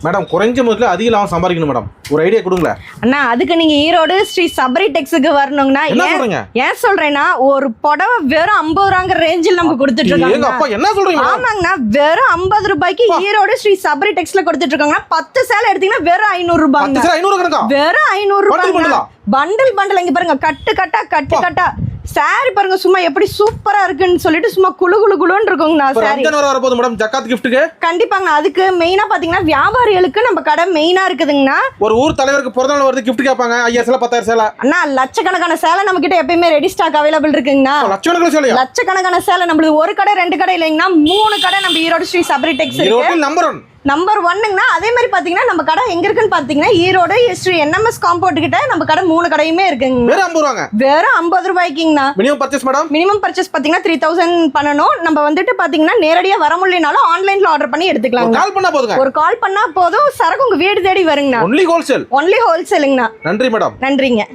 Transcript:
Madam குறைஞ்ச முதல்ல அதிக லாபம் சம்பாதிக்கணும் மேடம். ஒரு ஐடியா கொடுங்களேன். அண்ணா அதுக்கு நீங்க ஈரோடு ஸ்ரீ சபரி டெக்ஸுக்கு வரணும்னா என்ன சொல்றீங்க? ஏன் சொல்றேன்னா ஒரு புடவை வெறும் 50 ரூபாங்கிற ரேஞ்சில் நம்ம கொடுத்துட்டு எங்க இருக்காங்க. அப்பா என்ன சொல்றீங்க? ஆமாங்கண்ணா வெறும் 50 ரூபாய்க்கு ஈரோடு ஸ்ரீ சபரி டெக்ஸ்ல கொடுத்துட்டு இருக்காங்கன்னா 10 சேலை எடுத்தீங்கன்னா வெறும் 500 ரூபாங்க. 500 கணக்கா? வெறும் 500 ரூபாய். பண்டில் இங்க பாருங்க, கட்டு கட்டா சாரி பாருங்க சும்மா எப்படி சூப்பரா இருக்குன்னு சொல்லிட்டு சும்மா குளு இருக்குங்கண்ணா. சாரி வரப்போகுது மேடம் ஜக்காத் கிஃப்ட்டுக்கு. கண்டிப்பாங்க. அதுக்கு மெயினா பாத்தீங்கன்னா வியாபாரிகளுக்கு நம்ம கடை மெயினா இருக்குதுங்கண்ணா. ஒரு ஊர் தலைவருக்கு பிறந்த நாள் வருது கிஃப்ட் கேட்பாங்க. 5000 சேலை 10000 சேலை. அண்ணா லட்சக்கணக்கான சேலை நம்ம கிட்ட எப்பயுமே ரெடி ஸ்டாக் அவைலபிள் இருக்குங்கண்ணா. லட்சக்கணக்கான சேலை நம்மளுக்கு ஒரு கடை 2 கடை இல்லைங்கண்ணா, 3 கடை நம்ம ஈரோடு ஸ்ரீ சபரி டெக்ஸ் இருக்கு. நம்பர் 1ங்கண்ணா. அதே மாதிரி பாத்தீங்கன்னா நம்ம கடை எங்க இருக்குன்னு பாத்தீங்கன்னா ஈரோடு ஸ்ரீ NMS காம்பவுண்ட் கிட்ட நம்ம கடை 3 கடையுமே இருக்குங்க. வெறும் 50 ரூபாய்க்குங்கண்ணா. Minimum purchase madam. Minimum purchase பாத்தீங்கன்னா 3000 பண்ணணும். நம்ம வந்துட்டு பாத்தீங்கன்னா நேரடியா வர முடியலனாலும் ஆன்லைன்ல ஆர்டர் பண்ணி எடுத்துக்கலாம். ஒரு கால் பண்ணா போதும், சரக்கு உங்க வீடு தேடி வருங்கண்ணா. ஒன்லி ஹோல்சேலுங்கண்ணா. நன்றிங்க.